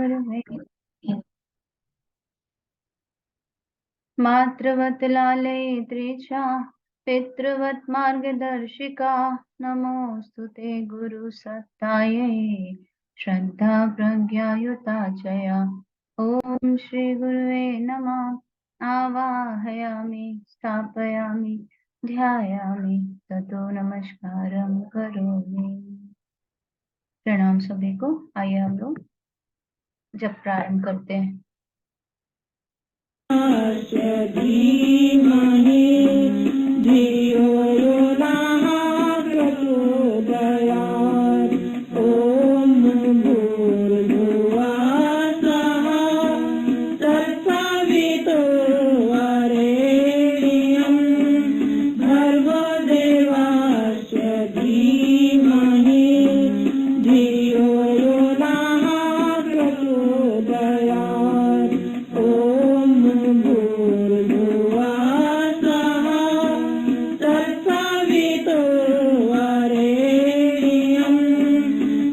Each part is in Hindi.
गुरुवे मातृवत् लाले त्रिषा पितृवत् मार्गदर्शिका नमोऽस्तु ते गुरुसत्तायै श्रद्धा प्रज्ञायुता चया। ॐ श्री गुरुवे नमः। आवाहयामि स्थापयामि ध्यायामि ततो नमस्कारं करोमि। प्रणाम सभी को। आइए हम लोग जब प्रारंभ करते हैं। धीमहि धियो यो नः प्रचोदयात्। ॐ भूर्भुवः स्वः तत्सवितुर्वरेण्यं भर्गो देवस्य धीमहि धियो यो नः प्रचोदयात्। ॐ भूर्भुवः स्वः तत्सवितुर्वरेण्यं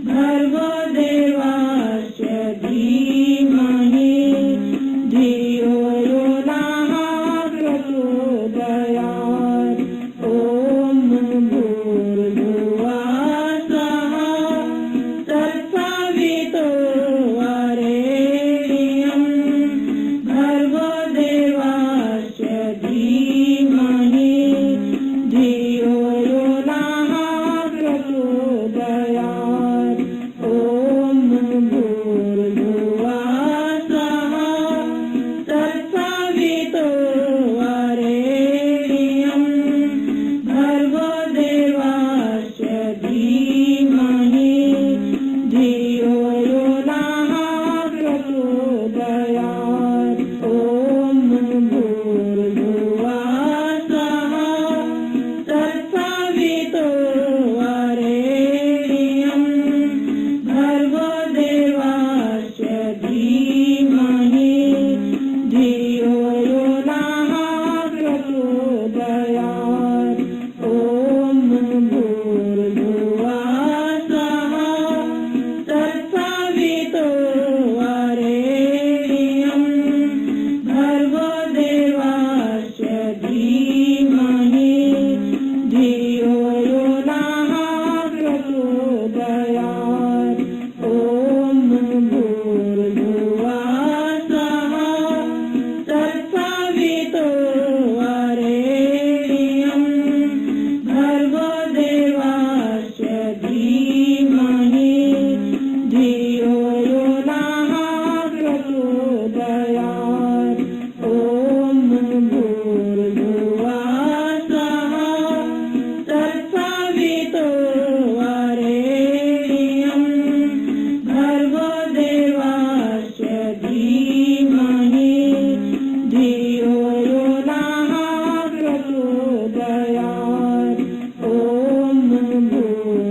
भर्गो देवस्य धीमहि धियो यो नः प्रचोदयात्। ॐ भूर्भुवः स्वः तत्सवितुर्वरेण्यं भर्गो देवस्य धीमहि धियो यो नः प्रचोदयात्। ॐ भूर्भुवः स्वः तत्सवितुर्वरेण्यं भर्गो देवस्य धीमहि धियो यो नः प्रचोदयात्। ॐ भूर्भुवः स्वः तत्सवितुर्वरेण्यं भर्गो देवस्य धीमहि धियो यो नः प्रचोदयात्। ॐ भूर्भुवः स्वः तत्सवितुर्वरेण्यं भर्गो देवस्य धीमहि धियो यो नः प्रचोदयात्। ॐ भूर्भुवः स्वः तत्सवितुर्वरेण्यं भर्गो देवस्य धीमहि धियो यो नः प्रचोदयात्। ॐ भूर्भुवः स्वः तत्सवितुर्वरेण्यं भर्गो देवस्य धीमहि धियो यो नः प्रचोदयात्। ॐ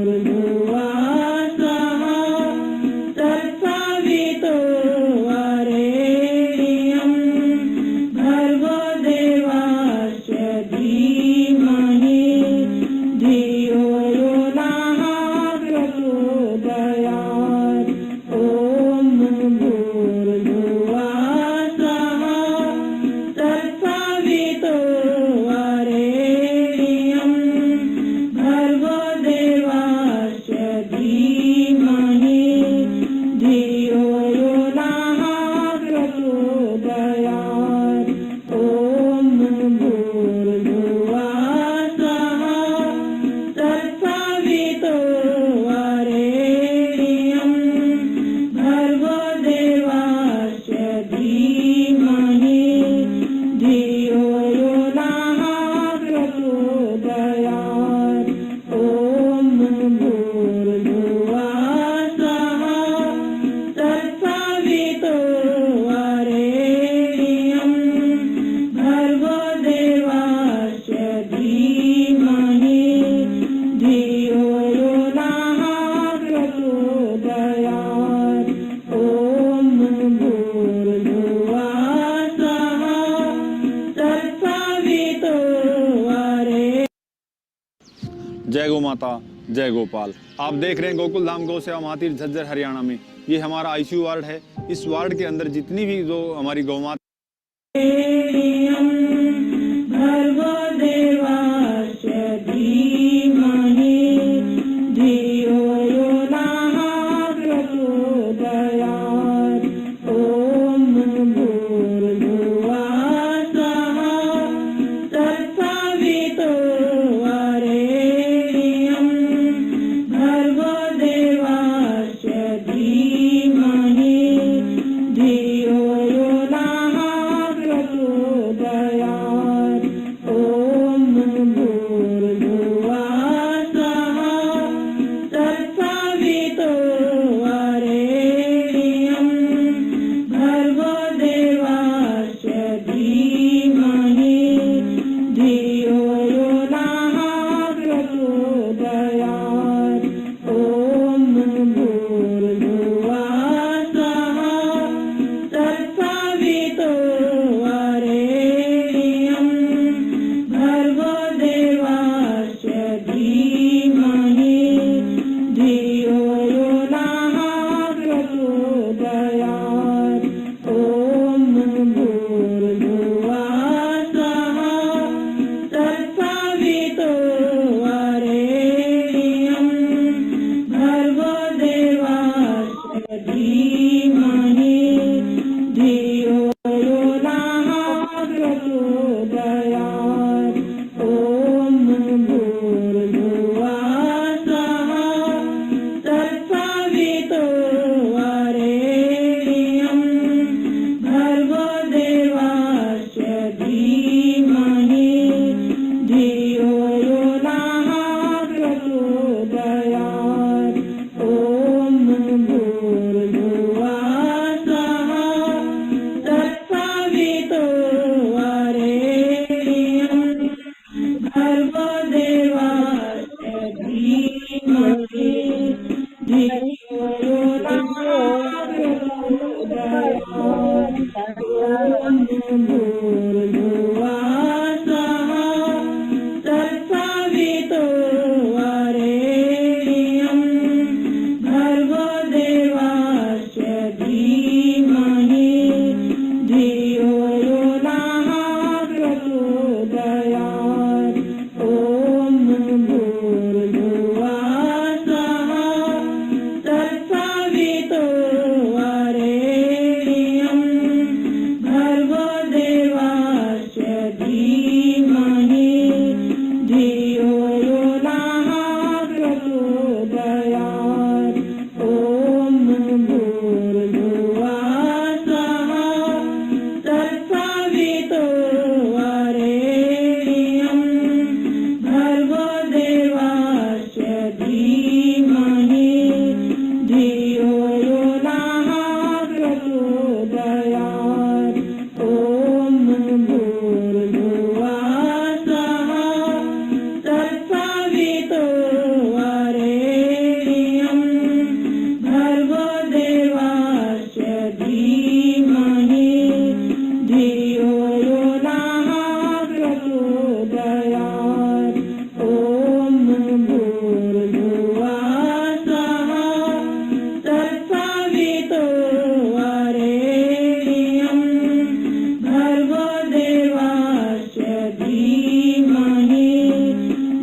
भूर्भुवः स्वः तत्सवितुर्वरेण्यं भर्गो देवस्य धीमहि धियो यो नः प्रचोदयात्। ॐ भूर्भुवः स्वः तत्सवितुर्वरेण्यं भर्गो देवस्य धीमहि धियो यो नः प्रचोदयात्। ॐ भूर्भुवः स्वः तत्सवितुर्वरेण्यं भर्गो देवस्य धीमहि धियो यो नः प्रचोदयात्। ॐ भूर्भुवः स्वः तत्सवितुर्वरेण्यं भर्गो देवस्य धीमहि धियो यो नः प्रचोदयात्। ॐ भूर्भुवः स्वः तत्सवितुर्वरेण्यं। जय गौ माता, जय गोपाल। आप देख रहे हैं गोकुल धाम गौ सेवा महातीर झज्जर हरियाणा में। ये हमारा आईसीयू वार्ड है। इस वार्ड के अंदर जितनी भी जो हमारी गौ माता भर्गो देवस्य धीमहि धियो यो नः प्रचोदयात्। ॐ भूर्भुवः स्वः तत्सवितुर्वरेण्यं भर्गो देवस्य धीमहि धियो यो नः प्रचोदयात्। ॐ भूर्भुवः स्वः तत्सवितुर्वरेण्यं भर्गो देवस्य धीमहि धियो यो नः प्रचोदयात्। ॐ भूर्भुवः स्वः तत्सवितुर्वरेण्यं भर्गो देवस्य धीमहि धियो यो नः प्रचोदयात्। ॐ भूर्भुवः स्वः तत्सवितुर्वरेण्यं भर्गो देवस्य धीमहि धियो यो नः प्रचोदयात्। ॐ भूर्भुवः स्वः तत्सवितुर्वरेण्यं भर्गो देवस्य धीमहि धियो यो नः प्रचोदयात्। ॐ भूर्भुवः स्वः तत्सवितुर्वरेण्यं भर्गो देवस्य धीमहि धियो यो नः प्रचोदयात्। ॐ भूर्भुवः स्वः तत्सवितुर्वरेण्यं भर्गो देवस्य धीमहि धियो यो नः प्रचोदयात्। ॐ भूर्भुवः स्वः तत्सवितुर्वरेण्यं भर्गो देवस्य धीमहि धियो यो नः प्रचोदयात्। ॐ भूर्भुवः स्वः तत्सवितुर्वरेण्यं भर्गो देवस्य धीमहि धियो यो नः प्रचोदयात्। ॐ भूर्भुवः स्वः तत्सवितुर्वरेण्यं भर्गो देवस्य धीमहि धियो यो नः प्रचोदयात्। ॐ भूर्भुवः स्वः तत्सवितुर्वरेण्यं भर्गो देवस्य धीमहि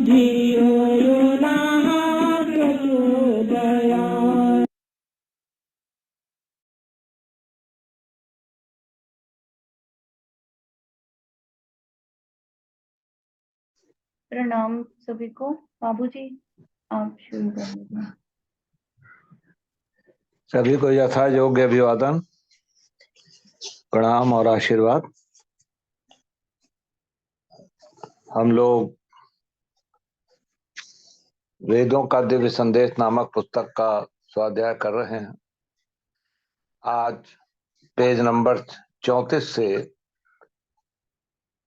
धियो यो नः प्रचोदयात्। प्रणाम सभी को। बाबूजी आप शुरू कर दीजिए। सभी को यथा योग्य अभिवादन, प्रणाम और आशीर्वाद। हम लोग वेदों का दिव्य संदेश नामक पुस्तक का स्वाध्याय कर रहे हैं। आज पेज नंबर 34 से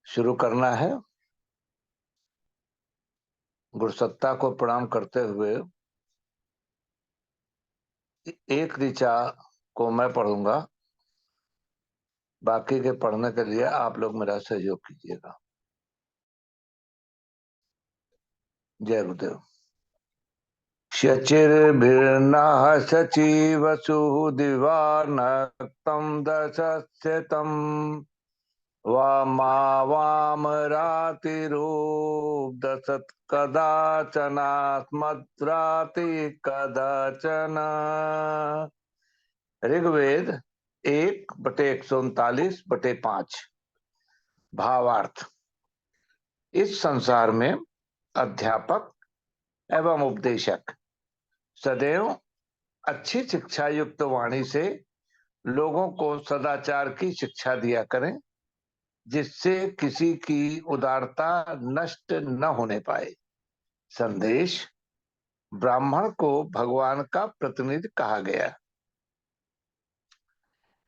शुरू करना है। गुरुसत्ता को प्रणाम करते हुए एक ऋचा को मैं पढ़ूंगा, बाकी के पढ़ने के लिए आप लोग मेरा सहयोग कीजिएगा। जय गुरुदेव। शचिर्भिर्नः शचीवसुः दिवानक्तं दशस्यतं वामरातिरूप कदाचनास्मद्राति कदाचन। ऋग्वेद 1/139/5। भावार्थ। इस संसार में अध्यापक एवं उपदेशक सदैव अच्छी शिक्षा युक्त वाणी से लोगों को सदाचार की शिक्षा दिया करें, जिससे किसी की उदारता नष्ट न होने पाए। संदेश। ब्राह्मण को भगवान का प्रतिनिधि कहा गया।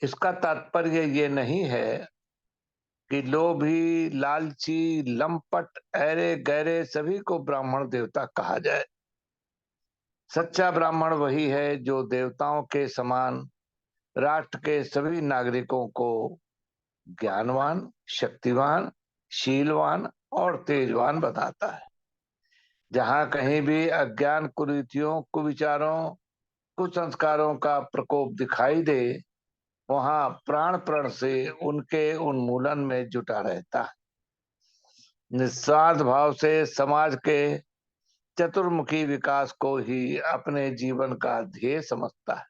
इसका तात्पर्य ये नहीं है कि लोभी, लालची, लंपट, ऐरे गैरे सभी को ब्राह्मण देवता कहा जाए। सच्चा ब्राह्मण वही है जो देवताओं के समान राष्ट्र के सभी नागरिकों को ज्ञानवान, शक्तिवान, शीलवान और तेजवान बताता है। जहां कहीं भी अज्ञान, कुरीतियों, कुविचारों, कुसंस्कारों का प्रकोप दिखाई दे, वहां प्राण प्रण से उनके उन्मूलन में जुटा रहता है। निस्वार्थ भाव से समाज के चतुर्मुखी विकास को ही अपने जीवन का ध्येय समझता है।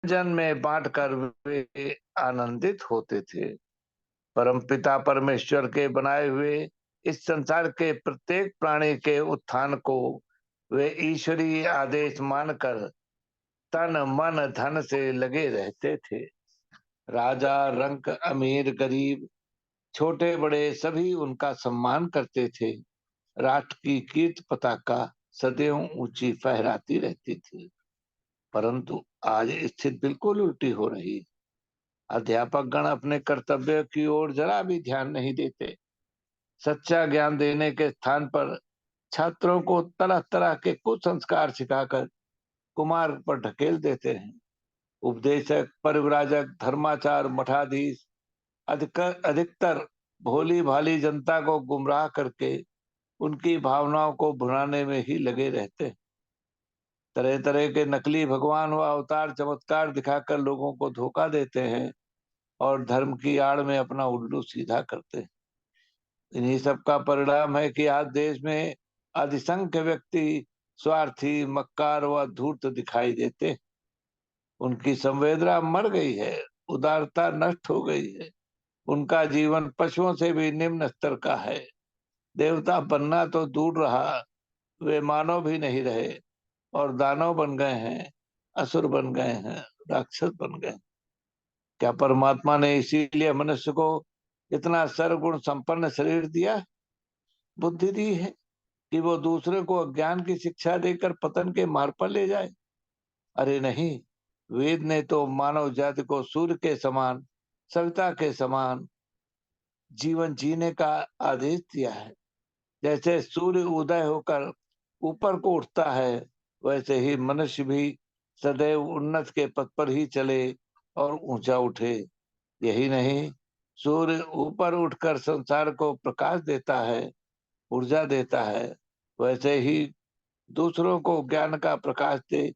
जन में बांटकर वे आनंदित होते थे। परमपिता परमेश्वर के बनाए हुए इस संसार के प्रत्येक प्राणी के उत्थान को वे ईश्वरीय आदेश मानकर तन मन धन से लगे रहते थे। राजा, रंक, अमीर, गरीब, छोटे बड़े सभी उनका सम्मान करते थे। राष्ट्र की कीर्ति पताका सदैव ऊंची फहराती रहती थी। परंतु आज स्थिति बिल्कुल उल्टी हो रही। अध्यापक गण अपने कर्तव्य की ओर जरा भी ध्यान नहीं देते। सच्चा ज्ञान देने के स्थान पर छात्रों को तरह तरह के कुसंस्कार सिखाकर कुमार्ग पर ढकेल देते हैं। उपदेशक, परिव्राजक, धर्माचार, मठाधीश अधिकतर भोली भाली जनता को गुमराह करके उनकी भावनाओं को भुनाने में ही लगे रहते हैं। तरह तरह के नकली भगवान व अवतार चमत्कार दिखाकर लोगों को धोखा देते हैं और धर्म की आड़ में अपना उल्लू सीधा करते हैं। इन्हीं सब का परिणाम है कि आज देश में अधिसंख्य व्यक्ति स्वार्थी, मक्कार व धूर्त दिखाई देते। उनकी संवेदना मर गई है, उदारता नष्ट हो गई है। उनका जीवन पशुओं से भी निम्न स्तर का है। देवता बनना तो दूर रहा, वे मानव भी नहीं रहे और दानव बन गए हैं, असुर बन गए हैं, राक्षस बन गए। क्या परमात्मा ने इसीलिए मनुष्य को इतना सर्वगुण संपन्न शरीर दिया, बुद्धि दी है कि वो दूसरे को अज्ञान की शिक्षा देकर पतन के मार्ग पर ले जाए? अरे नहीं, वेद ने तो मानव जाति को सूर्य के समान, सविता के समान जीवन जीने का आदेश दिया है। जैसे सूर्य उदय होकर ऊपर को उठता है, वैसे ही मनुष्य भी सदैव उन्नत के पथ पर ही चले और ऊंचा उठे। यही नहीं, सूर्य ऊपर उठकर संसार को प्रकाश देता है, ऊर्जा देता है, वैसे ही दूसरों को ज्ञान का प्रकाश दे,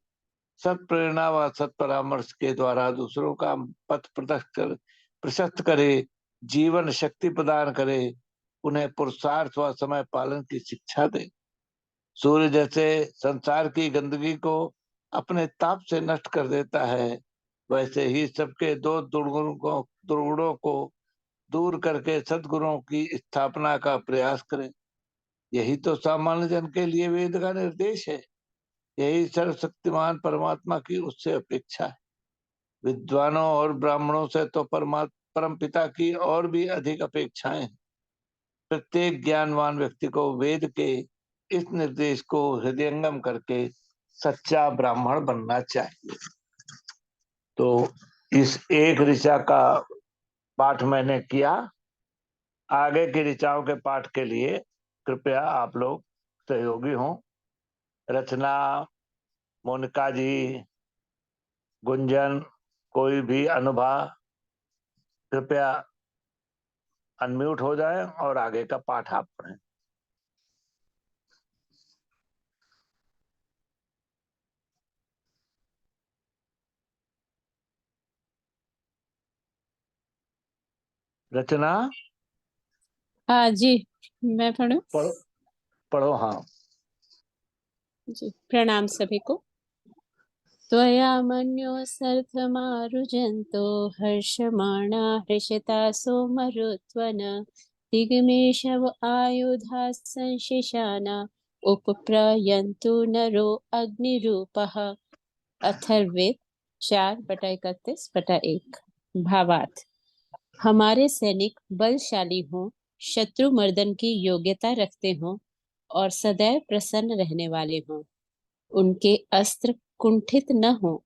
सत प्रेरणा व सत परामर्श के द्वारा दूसरों का पथ प्रशस्त करे, जीवन शक्ति प्रदान करे, उन्हें पुरुषार्थ व समय पालन की शिक्षा दे। सूर्य जैसे संसार की गंदगी को अपने ताप से नष्ट कर देता है, वैसे ही सबके दो दुर्गुणों को दूर करके सद्गुणों की स्थापना का प्रयास करें। यही तो सामान्य जन के लिए वेद का निर्देश है। यही सर्वशक्तिमान परमात्मा की उससे अपेक्षा है। विद्वानों और ब्राह्मणों से तो परम पिता की और भी अधिक अपेक्षाएं हैं। प्रत्येक ज्ञानवान व्यक्ति को वेद के इस निर्देश को हृदयंगम करके सच्चा ब्राह्मण बनना चाहिए। तो इस एक ऋचा का पाठ मैंने किया। आगे की ऋचाओं के पाठ के लिए कृपया आप लोग सहयोगी हों। रचना मोनिका जी, गुंजन, कोई भी अनुभा, कृपया अनम्यूट हो जाए और आगे का पाठ आप पढ़ें। रचना हाँ जी, मैं पढ़ूं? पढ़ो, पढ़ो। हाँ जी, प्रणाम सभी को। त्वया मन्योऽसर्थमारुजन्तो हर्षमाणा हृषितासो मरुत्वन दिग्मेशव आयुधा संशिशाना उपप्रयन्तु नरो अग्निरूपः। अथर्ववेद 4/31/1। भावार्थ: हमारे सैनिक बलशाली हों, शत्रु मर्दन की योग्यता रखते हों और सदैव प्रसन्न रहने वाले हों। उनके अस्त्र कुंठित न हो।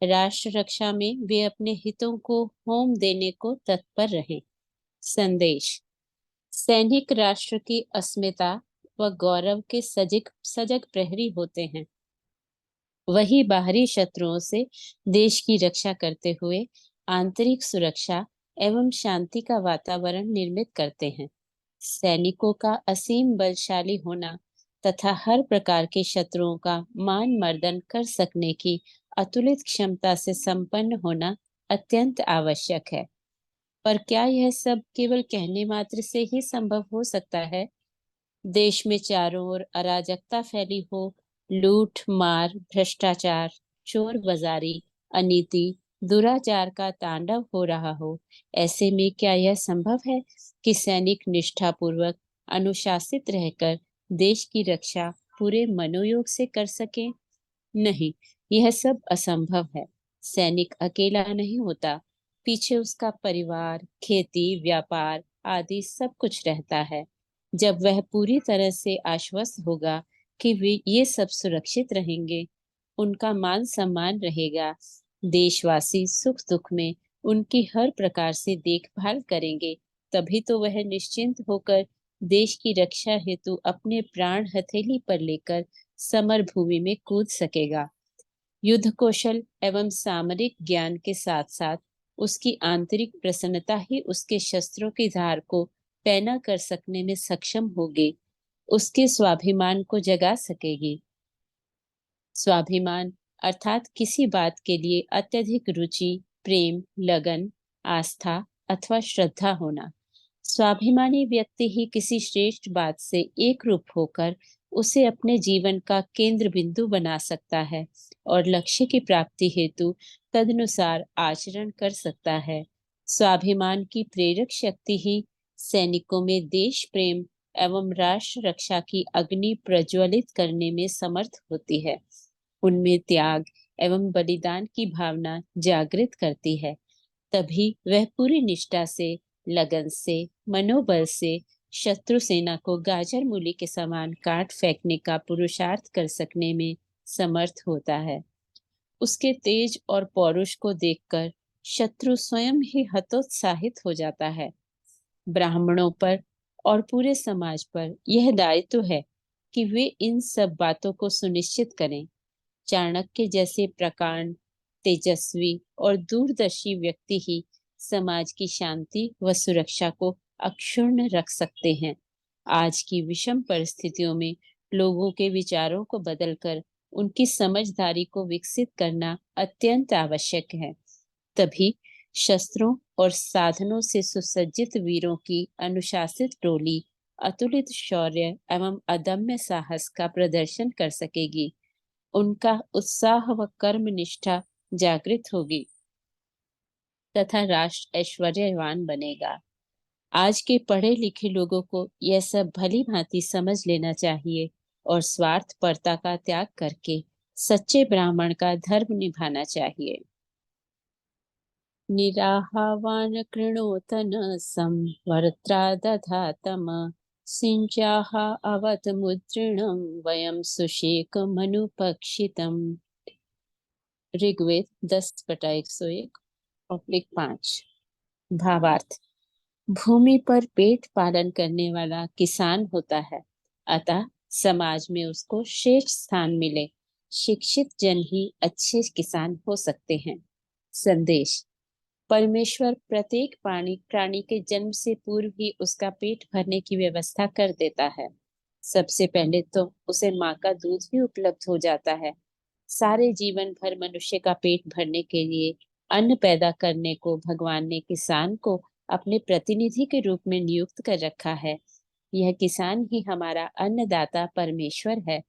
राष्ट्र रक्षा में वे अपने हितों को होम देने को तत्पर रहें। संदेश: सैनिक राष्ट्र की अस्मिता व गौरव के सजग सजग प्रहरी होते हैं। वही बाहरी शत्रुओं से देश की रक्षा करते हुए आंतरिक सुरक्षा एवं शांति का वातावरण निर्मित करते हैं। सैनिकों का असीम बलशाली होना तथा हर प्रकार के शत्रुओं का मान मर्दन कर सकने की अतुलित क्षमता से संपन्न होना अत्यंत आवश्यक है। पर क्या यह सब केवल कहने मात्र से ही संभव हो सकता है? देश में चारों ओर अराजकता फैली हो, लूट मार, भ्रष्टाचार, चोर बाजारी, अनीति, दुराचार का तांडव हो रहा हो, ऐसे में क्या यह संभव है कि सैनिक निष्ठापूर्वक अनुशासित रहकर देश की रक्षा पूरे मनोयोग से कर सकें? नहीं, यह सब असंभव है। सैनिक अकेला नहीं होता, पीछे उसका परिवार, खेती, व्यापार आदि सब कुछ रहता है। जब वह पूरी तरह से आश्वस्त होगा कि वे ये सब सुरक्षित रहेंगे, उनका मान सम्मान रहेगा, देशवासी सुख दुख में उनकी हर प्रकार से देखभाल करेंगे, तभी तो वह निश्चिंत होकर देश की रक्षा हेतु अपने प्राण हथेली पर लेकर समर भूमि में कूद सकेगा। युद्ध कौशल एवं सामरिक ज्ञान के साथ साथ उसकी आंतरिक प्रसन्नता ही उसके शस्त्रों की धार को पैना कर सकने में सक्षम होगी, उसके स्वाभिमान को जगा सकेगी। स्वाभिमान अर्थात किसी बात के लिए अत्यधिक रुचि, प्रेम, लगन, आस्था अथवा श्रद्धा होना। स्वाभिमानी व्यक्ति ही किसी श्रेष्ठ बात से एक रूप होकर उसे अपने जीवन का केंद्र बिंदु बना सकता है और लक्ष्य की प्राप्ति हेतु तदनुसार आचरण कर सकता है। स्वाभिमान की प्रेरक शक्ति ही सैनिकों में देश प्रेम एवं राष्ट्र रक्षा की अग्नि प्रज्वलित करने में समर्थ होती है। उनमें त्याग एवं बलिदान की भावना जागृत करती है। तभी वह पूरी निष्ठा से, लगन से, मनोबल से शत्रु सेना को गाजर मूली के समान काट फेंकने का पुरुषार्थ कर सकने में समर्थ होता है। उसके तेज और पौरुष को देखकर शत्रु स्वयं ही हतोत्साहित हो जाता है। ब्राह्मणों पर और पूरे समाज पर यह दायित्व है कि वे इन सब बातों को सुनिश्चित करें। चाणक्य जैसे प्रकांड, तेजस्वी और दूरदर्शी व्यक्ति ही समाज की शांति व सुरक्षा को अक्षुण्ण रख सकते हैं। आज की विषम परिस्थितियों में लोगों के विचारों को बदलकर उनकी समझदारी को विकसित करना अत्यंत आवश्यक है। तभी शस्त्रों और साधनों से सुसज्जित वीरों की अनुशासित टोली अतुलित शौर्य एवं अदम्य साहस का प्रदर्शन कर सकेगी। उनका उत्साह व कर्म निष्ठा जागृत होगी तथा राष्ट्र ऐश्वर्यवान बनेगा। आज के पढ़े लिखे लोगों को यह सब भली भांति समझ लेना चाहिए और स्वार्थपरता का त्याग करके सच्चे ब्राह्मण का धर्म निभाना चाहिए। निराहावान कृणोत न संवर्त्रा दधातम सिंचाह अवत मुद्रिणम वयम सुशेक मनुपक्षितम। ऋग्वेद 10/101/5। भावार्थ: भूमि पर पेट पालन करने वाला किसान होता है, अतः समाज में उसको श्रेष्ठ स्थान मिले। शिक्षित जन ही अच्छे किसान हो सकते हैं। संदेश। परमेश्वर प्रत्येक प्राणी के जन्म से पूर्व ही उसका पेट भरने की व्यवस्था कर देता है। सबसे पहले तो उसे माँ का दूध ही उपलब्ध हो जाता है। सारे जीवन भर मनुष्य का पेट भरने के लिए अन्न पैदा करने को भगवान ने किसान को अपने प्रतिनिधि के रूप में नियुक्त कर रखा है। यह किसान ही हमारा अन्नदाता परमेश्वर है।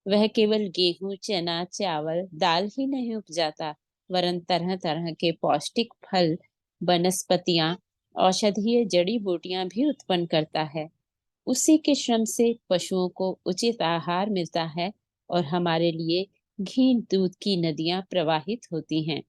वह केवल गेहूं, चना, चावल, दाल ही नहीं उपजाता, वरन तरह तरह के पौष्टिक फल, वनस्पतियां, औषधीय जड़ी बूटियां भी उत्पन्न करता है। उसी के श्रम से पशुओं को उचित आहार मिलता है और हमारे लिए घी दूध की नदियां प्रवाहित होती हैं।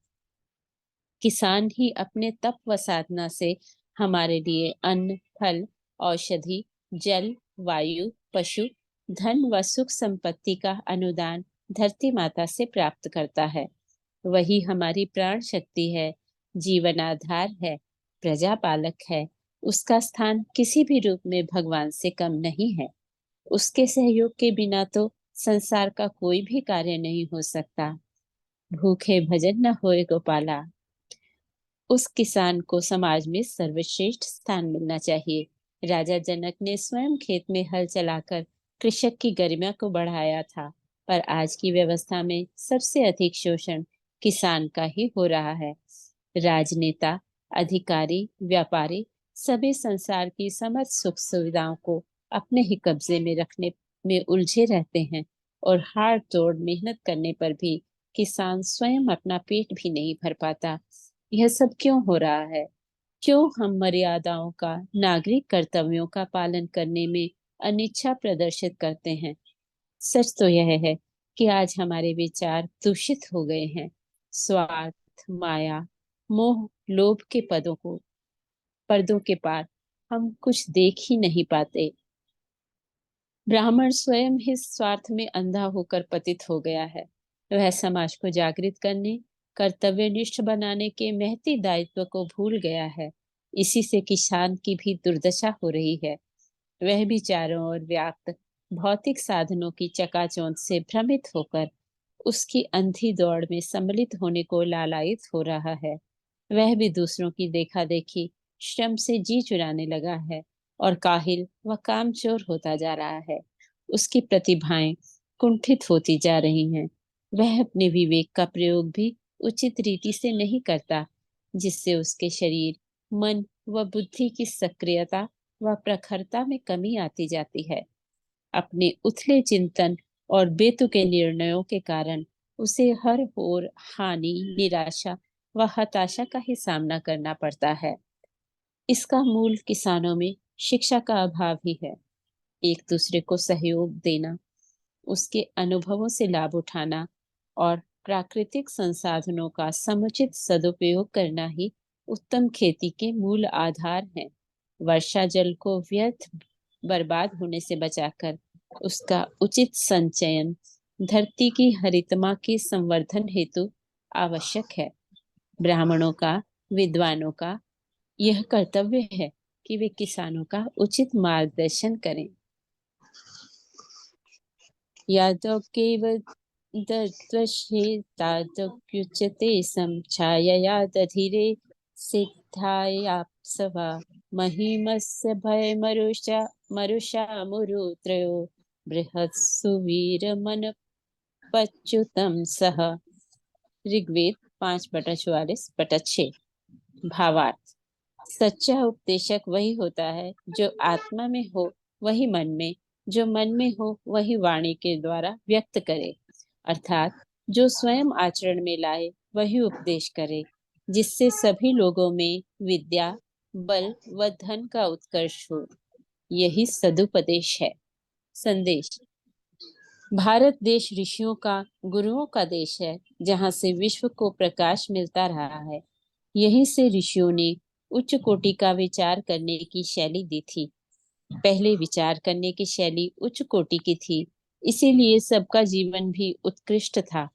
किसान ही अपने तप व साधना से हमारे लिए अन्न, फल, औषधि, जल, वायु, पशु, धन व सुख संपत्ति का अनुदान धरती माता से प्राप्त करता है। वही हमारी प्राण शक्ति है, जीवन आधार है, प्रजापालक है। उसका स्थान किसी भी रूप में भगवान से कम नहीं है। उसके सहयोग के बिना तो संसार का कोई भी कार्य नहीं हो सकता। भूखे भजन न होए गोपाला। उस किसान को समाज में सर्वश्रेष्ठ स्थान मिलना चाहिए। राजा जनक ने स्वयं खेत में हल चलाकर कृषक की गरिमा को बढ़ाया था, पर आज की व्यवस्था में सबसे अधिक शोषण किसान का ही हो रहा है। राजनेता, अधिकारी, व्यापारी सभी संसार की समस्त सुख सुविधाओं को अपने ही कब्जे में रखने में उलझे रहते हैं और हाड़ तोड़ मेहनत करने पर भी किसान स्वयं अपना पेट भी नहीं भर पाता। यह सब क्यों हो रहा है? क्यों हम मर्यादाओं का, नागरिक कर्तव्यों का पालन करने में अनिच्छा प्रदर्शित करते हैं? सच तो यह है कि आज हमारे विचार दूषित हो गए हैं। स्वार्थ, माया, मोह, लोभ के पर्दों के पार हम कुछ देख ही नहीं पाते। ब्राह्मण स्वयं ही स्वार्थ में अंधा होकर पतित हो गया है। वह समाज को जागृत करने, कर्तव्यनिष्ठ बनाने के महती दायित्व को भूल गया है। इसी से किसान की भी दुर्दशा हो रही है। वह भी चारों ओर व्याप्त भौतिक साधनों की चकाचौंध से भ्रमित होकर उसकी अंधी दौड़ में सम्मिलित होने को लालायित हो रहा है। वह भी दूसरों की देखा देखी श्रम से जी चुराने लगा है और काहिल व कामचोर होता जा रहा है। उसकी प्रतिभाएं कुंठित होती जा रही हैं। वह अपने विवेक का प्रयोग भी उचित रीति से नहीं करता, जिससे उसके शरीर, मन व बुद्धि की सक्रियता व प्रखरता में कमी आती जाती है। अपने उथले चिंतन और बेतुके निर्णयों के कारण उसे हर ओर हानि, निराशा व हताशा का ही सामना करना पड़ता है। इसका मूल किसानों में शिक्षा का अभाव ही है। एक दूसरे को सहयोग देना, उसके अनुभवों से लाभ उठाना और प्राकृतिक संसाधनों का समुचित सदुपयोग करना ही उत्तम खेती के मूल आधार हैं। वर्षा जल को व्यर्थ बर्बाद होने से बचाकर उसका उचित संचयन धरती की हरितमा के संवर्धन हेतु आवश्यक है। ब्राह्मणों का, विद्वानों का यह कर्तव्य है कि वे किसानों का उचित मार्गदर्शन करें। यादव केवल दर्दश्वेतादप्युच्यते समछायया दधिरे सिद्धायाप्सवा महिमस्य मरुषा मुरुत्रयो बृहत्सुवीरमनपच्युतं सह। ऋग्वेद 5/44/6। भावार्थ। सच्चा उपदेशक वही होता है जो आत्मा में हो वही मन में, जो मन में हो वही वाणी के द्वारा व्यक्त करे, अर्थात जो स्वयं आचरण में लाए वही उपदेश करे, जिससे सभी लोगों में विद्या, बल व धन का उत्कर्ष हो। यही सदुपदेश है। संदेश। भारत देश ऋषियों का, गुरुओं का देश है, जहाँ से विश्व को प्रकाश मिलता रहा है। यहीं से ऋषियों ने उच्च कोटि का विचार करने की शैली दी थी। पहले विचार करने की शैली उच्च कोटि की थी, इसीलिए सबका जीवन भी उत्कृष्ट था।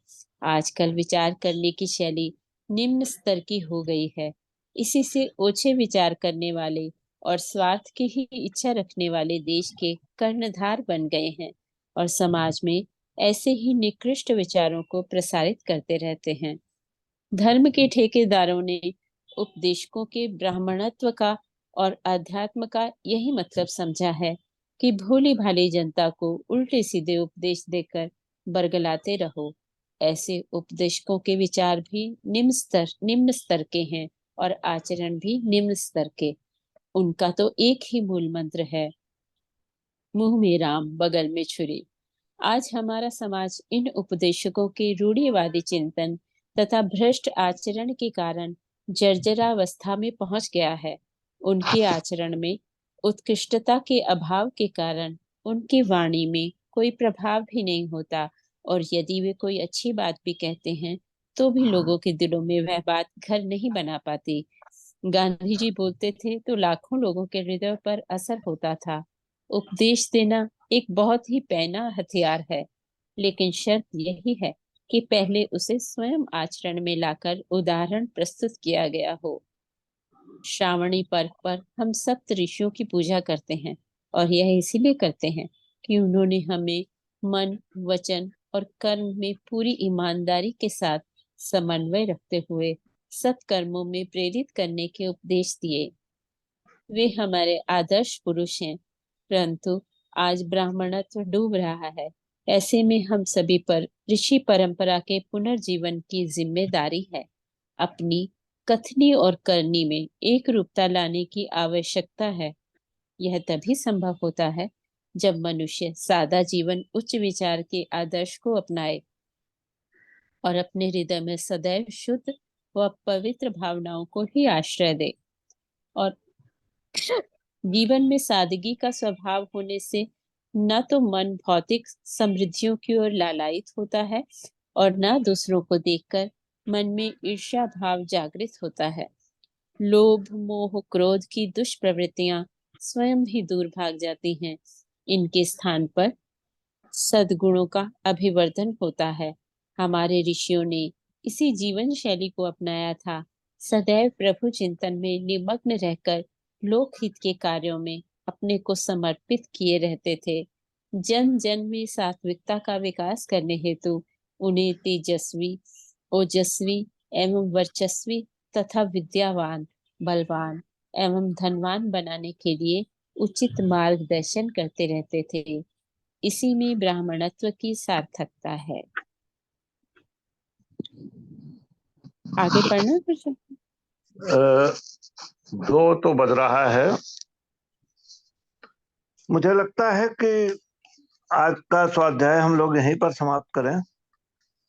आजकल विचार करने की शैली निम्न स्तर की हो गई है। इसी से ओछे विचार करने वाले और स्वार्थ की ही इच्छा रखने वाले देश के कर्णधार बन गए हैं और समाज में ऐसे ही निकृष्ट विचारों को प्रसारित करते रहते हैं। धर्म के ठेकेदारों ने उपदेशकों के ब्राह्मणत्व का और अध्यात्म का यही मतलब समझा है कि भोली भाली जनता को उल्टे सीधे उपदेश देकर बरगलाते रहो। ऐसे उपदेशकों के विचार भी निम्न स्तर के हैं और आचरण भी निम्न स्तर के। उनका तो एक ही मूल मंत्र है, मुंह में राम बगल में छुरी। आज हमारा समाज इन उपदेशकों के रूढ़िवादी चिंतन तथा भ्रष्ट आचरण के कारण जर्जरावस्था में पहुंच गया है। उनके आचरण में उत्कृष्टता के अभाव के कारण उनकी वाणी में कोई प्रभाव भी नहीं होता, और यदि वे कोई अच्छी बात भी कहते हैं तो भी लोगों के दिलों में वह बात घर नहीं बना पाती। गांधी जी बोलते थे तो लाखों लोगों के हृदय पर असर होता था। उपदेश देना एक बहुत ही पैना हथियार है, लेकिन शर्त यही है कि पहले उसे स्वयं आचरण में लाकर उदाहरण प्रस्तुत किया गया हो। श्रावणी पर्व पर हम सप्त ऋषियों की पूजा करते हैं, और यह इसीलिए करते हैं कि उन्होंने हमें मन, वचन और कर्म में पूरी ईमानदारी के साथ समन्वय रखते हुए सत्कर्मों में प्रेरित करने के उपदेश दिए। वे हमारे आदर्श पुरुष हैं, परंतु आज ब्राह्मणत्व डूब रहा है। ऐसे में हम सभी पर ऋषि परंपरा के पुनर्जीवन की जिम्मेदारी है। अपनी कथनी और करनी में एक रूपता लाने की आवश्यकता है। यह तभी संभव होता है जब मनुष्य सादा जीवन उच्च विचार के आदर्श को अपनाए और अपने हृदय में सदैव शुद्ध व पवित्र भावनाओं को ही आश्रय दे। और जीवन में सादगी का स्वभाव होने से न तो मन भौतिक समृद्धियों की ओर लालायित होता है और न दूसरों को देखकर मन में ईर्ष्या भाव जागृत होता है। लोभ, मोह, क्रोध की दुष्प्रवृत्तियां स्वयं ही दूर भाग जाती हैं। इनके स्थान पर सद्गुणों का अभिवर्धन होता है। हमारे ऋषियों ने इसी जीवन शैली को अपनाया था। सदैव प्रभु चिंतन में निमग्न रहकर लोकहित के कार्यों में अपने को समर्पित किए रहते थे। जन जन में सात्विकता का विकास करने हेतु उन्हें तेजस्वी, ओजस्वी एवं वर्चस्वी तथा विद्यावान, बलवान एवं धनवान बनाने के लिए उचित मार्गदर्शन करते रहते थे। इसी में ब्राह्मणत्व की सार्थकता है। आगे पढ़ना कुछ? दो तो बज रहा है। मुझे लगता है कि आज का स्वाध्याय हम लोग यहीं पर समाप्त करें।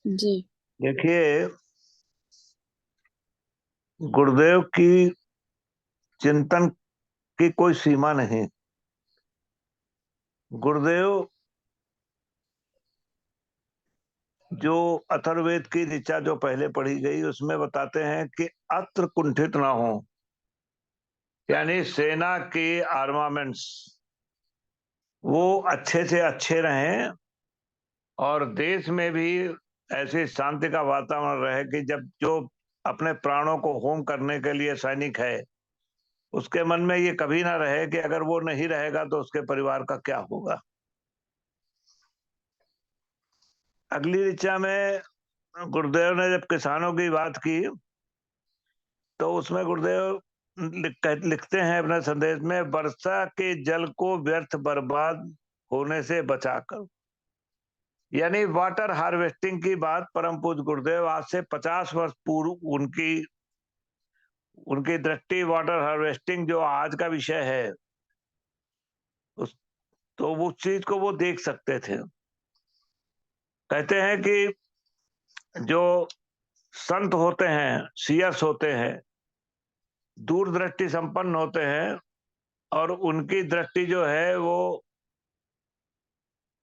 जी। देखिए, गुरुदेव की चिंतन की कोई सीमा नहीं। गुरुदेव जो अथर्ववेद की ऋचा जो पहले पढ़ी गई उसमें बताते हैं कि अत्र कुंठित ना हो, यानी सेना के आर्मामेंट्स वो अच्छे से अच्छे रहें और देश में भी ऐसी शांति का वातावरण रहे कि जब जो अपने प्राणों को होम करने के लिए सैनिक है उसके मन में ये कभी ना रहे कि अगर वो नहीं रहेगा तो उसके परिवार का क्या होगा। अगली ऋचा में गुरुदेव ने जब किसानों की बात की तो उसमें गुरुदेव लिखते हैं अपने संदेश में, वर्षा के जल को व्यर्थ बर्बाद होने से बचाकर, यानी वाटर हार्वेस्टिंग की बात परम पूज्य गुरुदेव आज से 50 वर्ष पूर्व उनकी दृष्टि वाटर हार्वेस्टिंग जो आज का विषय है तो उस चीज को वो देख सकते थे। कहते हैं कि जो संत होते हैं, सीयर्स होते हैं, दूरदृष्टि संपन्न होते हैं और उनकी दृष्टि जो है वो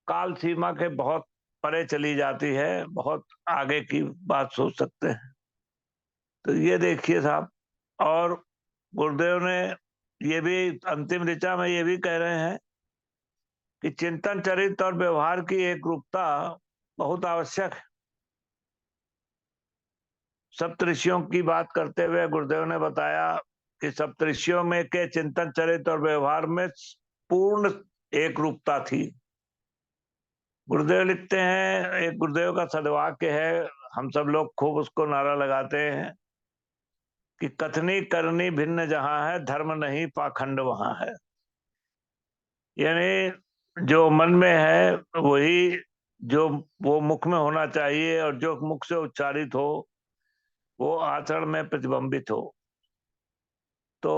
काल सीमा के बहुत परे चली जाती है, बहुत आगे की बात सोच सकते हैं। तो ये देखिए साहब, और गुरुदेव ने ये भी अंतिम ऋचा में ये भी कह रहे हैं कि चिंतन, चरित्र और व्यवहार की एक रूपता बहुत आवश्यक है। सप्तऋषियों की बात करते हुए गुरुदेव ने बताया कि सप्तऋषियों में के चिंतन, चरित्र और व्यवहार में पूर्ण एक रूपता थी। गुरुदेव लिखते हैं, एक गुरुदेव का सदवाक्य है, हम सब लोग खूब उसको नारा लगाते हैं कि कथनी करनी भिन्न जहां है, धर्म नहीं पाखंड वहां है। यानी जो मन में है वही, जो वो मुख में होना चाहिए, और जो मुख से उच्चारित हो वो आचरण में प्रतिबिंबित हो। तो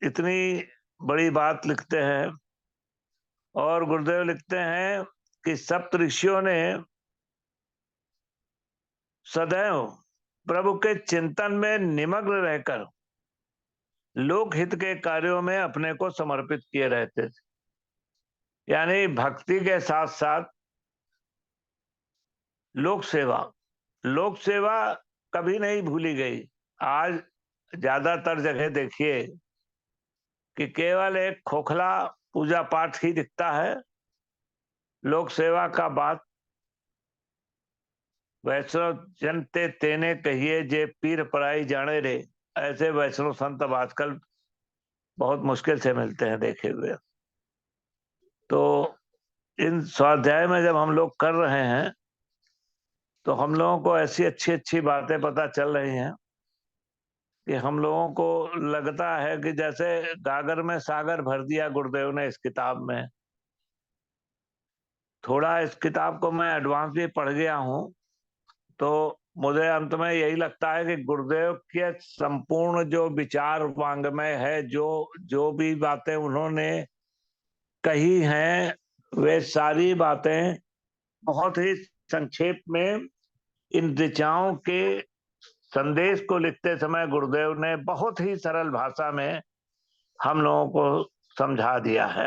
इतनी बड़ी बात लिखते हैं। और गुरुदेव लिखते हैं कि सप्त ऋषियों ने सदैव प्रभु के चिंतन में निमग्न रहकर लोकहित के कार्यों में अपने को समर्पित किए रहते थे। यानी भक्ति के साथ साथ लोक सेवा कभी नहीं भूली गई। आज ज्यादातर जगह देखिए कि केवल एक खोखला पूजा पाठ ही दिखता है। लोक सेवा का बात वैष्णव जन ते तेने कहिए जे पीर पराई जाने रे, ऐसे वैष्णव संत अब आजकल बहुत मुश्किल से मिलते हैं देखे हुए। तो इन स्वाध्याय में जब हम लोग कर रहे हैं तो हम लोगों को ऐसी अच्छी अच्छी बातें पता चल रही हैं कि हम लोगों को लगता है कि जैसे गागर में सागर भर दिया गुरुदेव ने इस किताब में। थोड़ा इस किताब को मैं एडवांस भी पढ़ गया हूं, तो मुझे अंत में यही लगता है कि गुरुदेव के संपूर्ण जो विचार वांग्मय है, जो भी बातें उन्होंने कही हैं, वे सारी बातें बहुत ही संक्षेप में इन ऋचाओं के संदेश को लिखते समय गुरुदेव ने बहुत ही सरल भाषा में हम लोगों को समझा दिया है।